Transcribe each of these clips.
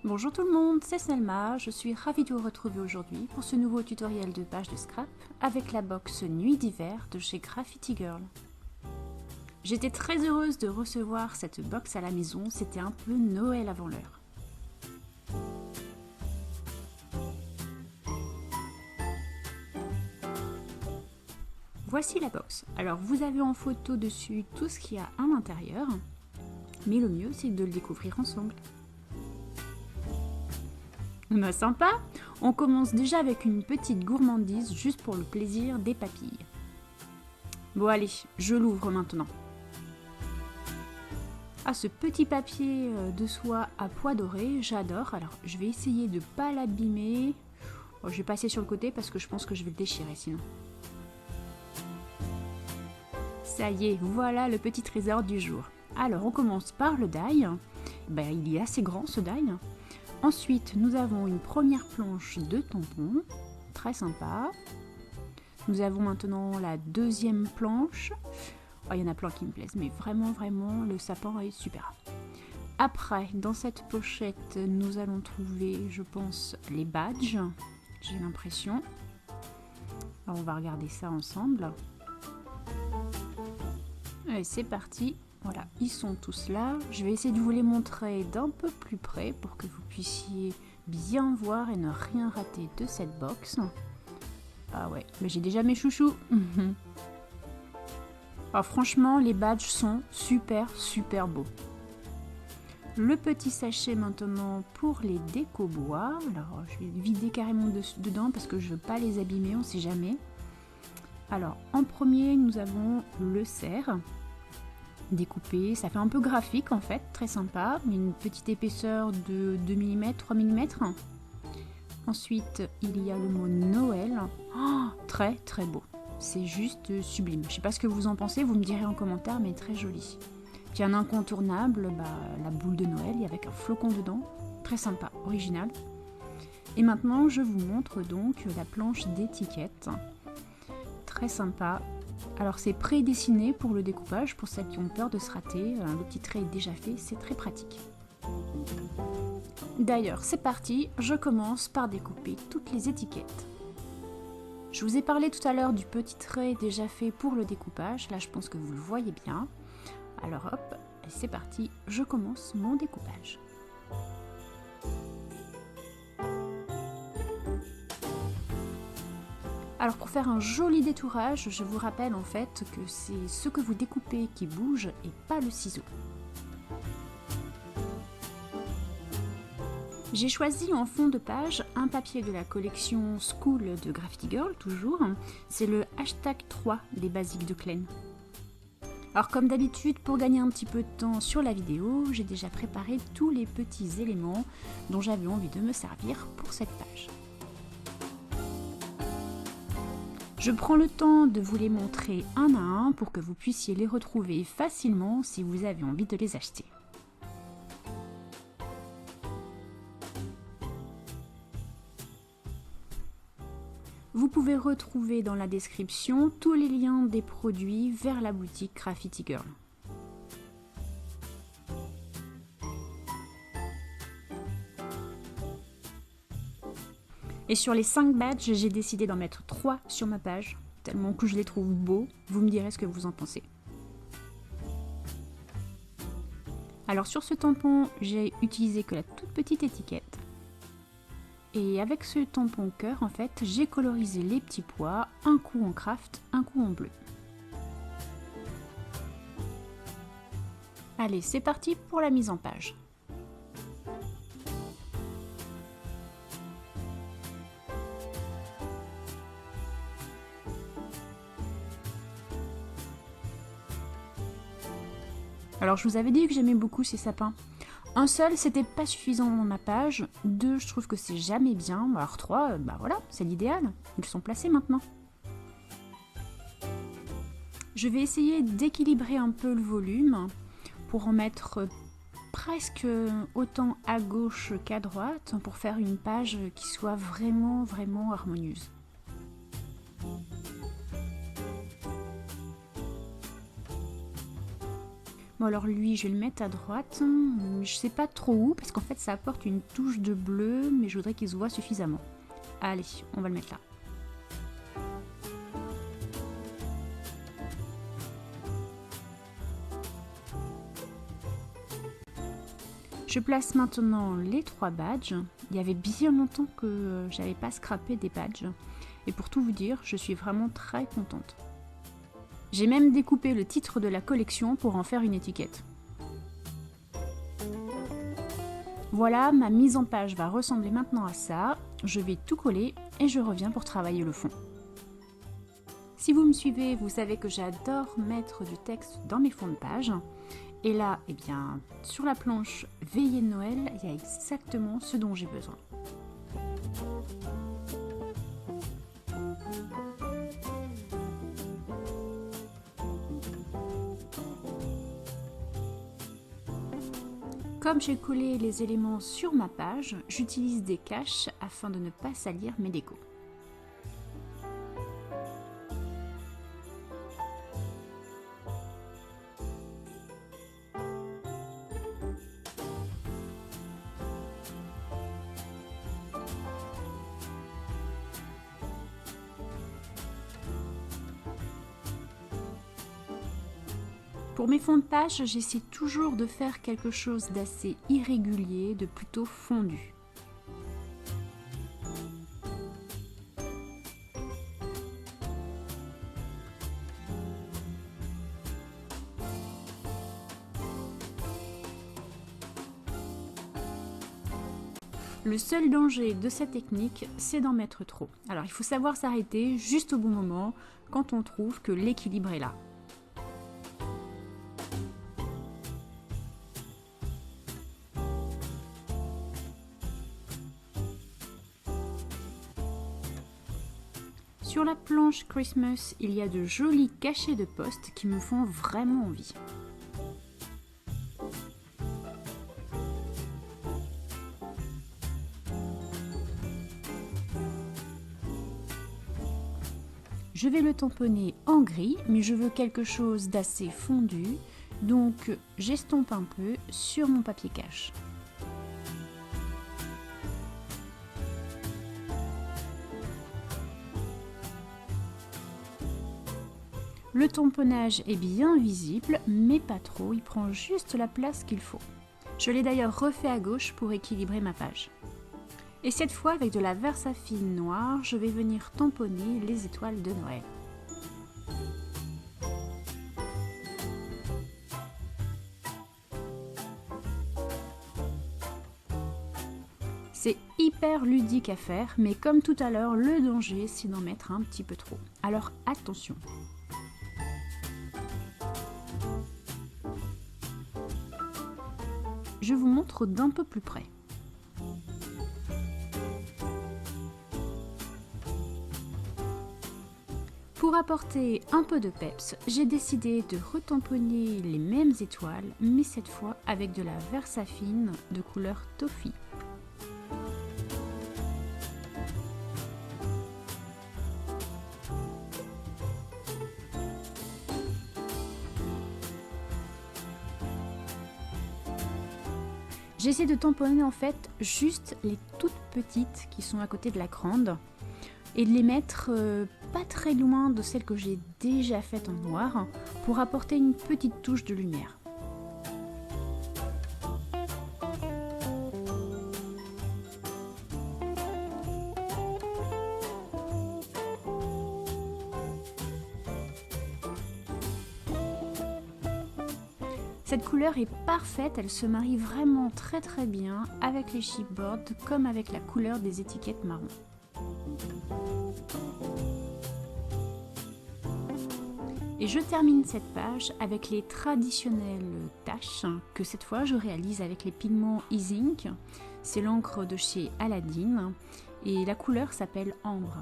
Bonjour tout le monde, c'est Selma, je suis ravie de vous retrouver aujourd'hui pour ce nouveau tutoriel de page de scrap avec la box Nuit d'hiver de chez Graffiti Girl. J'étais très heureuse de recevoir cette box à la maison, c'était un peu Noël avant l'heure. Voici la box. Alors vous avez en photo dessus tout ce qu'il y a à l'intérieur, mais le mieux c'est de le découvrir ensemble. Sympa. On commence déjà avec une petite gourmandise juste pour le plaisir des papilles. Bon allez, je l'ouvre maintenant. Ah, ce petit papier de soie à pois doré, j'adore. Alors je vais essayer de ne pas l'abîmer. Bon, je vais passer sur le côté parce que je pense que je vais le déchirer sinon. Ça y est, voilà le petit trésor du jour. Alors on commence par le die. Il est assez grand ce die. Ensuite, nous avons une première planche de tampons, très sympa. Nous avons maintenant la deuxième planche. Oh, il y en a plein qui me plaisent, mais vraiment, le sapin est super. Après, dans cette pochette, nous allons trouver, je pense, les badges. J'ai l'impression. Alors, on va regarder ça ensemble. Allez, c'est parti. Voilà, ils sont tous là. Je vais essayer de vous les montrer d'un peu plus près pour que vous puissiez bien voir et ne rien rater de cette box. Ah ouais, mais j'ai déjà mes chouchous. Alors franchement, les badges sont super beaux. Le petit sachet maintenant pour les déco bois. Alors je vais vider carrément dedans parce que je ne veux pas les abîmer, on ne sait jamais. Alors en premier, nous avons le cerf. Découpé, ça fait un peu graphique en fait, très sympa, une petite épaisseur de 2 mm, 3 mm. Ensuite, il y a le mot Noël, oh, très beau, c'est juste sublime. Je sais pas ce que vous en pensez, vous me direz en commentaire, mais très joli. Puis un incontournable, la boule de Noël avec un flocon dedans, très sympa, original. Et maintenant, je vous montre donc la planche d'étiquette, très sympa. Alors c'est prédessiné pour le découpage, pour celles qui ont peur de se rater, le petit trait est déjà fait, c'est très pratique. D'ailleurs c'est parti, je commence par découper toutes les étiquettes. Je vous ai parlé tout à l'heure du petit trait déjà fait pour le découpage, là je pense que vous le voyez bien. Alors hop, c'est parti, je commence mon découpage. Alors pour faire un joli détourage, je vous rappelle en fait que c'est ce que vous découpez qui bouge et pas le ciseau. J'ai choisi en fond de page un papier de la collection School de Graffiti Girl, toujours. C'est le #3 des basiques de Klein. Alors comme d'habitude, pour gagner un petit peu de temps sur la vidéo, j'ai déjà préparé tous les petits éléments dont j'avais envie de me servir pour cette page. Je prends le temps de vous les montrer un à un pour que vous puissiez les retrouver facilement si vous avez envie de les acheter. Vous pouvez retrouver dans la description tous les liens des produits vers la boutique Graffiti Girl. Et sur les 5 badges, j'ai décidé d'en mettre 3 sur ma page, tellement que je les trouve beaux. Vous me direz ce que vous en pensez. Alors sur ce tampon, j'ai utilisé que la toute petite étiquette. Et avec ce tampon cœur, en fait, j'ai colorisé les petits pois, un coup en craft, un coup en bleu. Allez, c'est parti pour la mise en page. Alors je vous avais dit que j'aimais beaucoup ces sapins. Un seul, c'était pas suffisant dans ma page. 2, je trouve que c'est jamais bien. Alors 3, voilà, c'est l'idéal. Ils sont placés maintenant. Je vais essayer d'équilibrer un peu le volume pour en mettre presque autant à gauche qu'à droite pour faire une page qui soit vraiment harmonieuse. Bon alors lui, je vais le mettre à droite. Je sais pas trop où, parce qu'en fait ça apporte une touche de bleu, mais je voudrais qu'il se voit suffisamment. Allez, on va le mettre là. Je place maintenant les 3 badges. Il y avait bien longtemps que j'avais pas scrappé des badges. Et pour tout vous dire, je suis vraiment très contente. J'ai même découpé le titre de la collection pour en faire une étiquette. Voilà, ma mise en page va ressembler maintenant à ça. Je vais tout coller et je reviens pour travailler le fond. Si vous me suivez, vous savez que j'adore mettre du texte dans mes fonds de page. Et là, eh bien, sur la planche Veillée de Noël, il y a exactement ce dont j'ai besoin. Comme j'ai collé les éléments sur ma page, j'utilise des caches afin de ne pas salir mes décos. Pour mes fonds de page, j'essaie toujours de faire quelque chose d'assez irrégulier, de plutôt fondu. Le seul danger de cette technique, c'est d'en mettre trop. Alors il faut savoir s'arrêter juste au bon moment, quand on trouve que l'équilibre est là. Sur la planche Christmas, il y a de jolis cachets de poste qui me font vraiment envie. Je vais le tamponner en gris, mais je veux quelque chose d'assez fondu, donc j'estompe un peu sur mon papier cache. Le tamponnage est bien visible, mais pas trop, il prend juste la place qu'il faut. Je l'ai d'ailleurs refait à gauche pour équilibrer ma page. Et cette fois, avec de la Versafine noire, je vais venir tamponner les étoiles de Noël. C'est hyper ludique à faire, mais comme tout à l'heure, le danger, c'est d'en mettre un petit peu trop. Alors attention! Je vous montre d'un peu plus près. Pour apporter un peu de peps, j'ai décidé de retamponner les mêmes étoiles, mais cette fois avec de la Versafine de couleur toffee. J'essaie de tamponner en fait juste les toutes petites qui sont à côté de la grande et de les mettre pas très loin de celles que j'ai déjà faites en noir pour apporter une petite touche de lumière. Cette couleur est parfaite, elle se marie vraiment très bien avec les chipboards comme avec la couleur des étiquettes marron. Et je termine cette page avec les traditionnelles taches que cette fois je réalise avec les pigments E-Ink. C'est l'encre de chez Aladdin et la couleur s'appelle Ambre.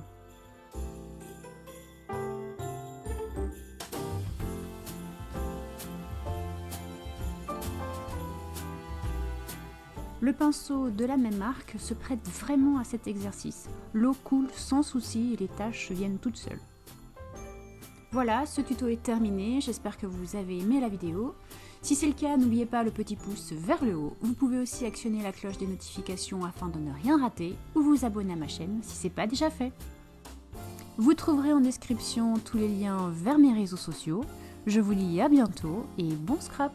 Le pinceau de la même marque se prête vraiment à cet exercice. L'eau coule sans souci et les taches viennent toutes seules. Voilà, ce tuto est terminé, j'espère que vous avez aimé la vidéo. Si c'est le cas, n'oubliez pas le petit pouce vers le haut. Vous pouvez aussi actionner la cloche des notifications afin de ne rien rater ou vous abonner à ma chaîne si ce n'est pas déjà fait. Vous trouverez en description tous les liens vers mes réseaux sociaux. Je vous dis à bientôt et bon scrap!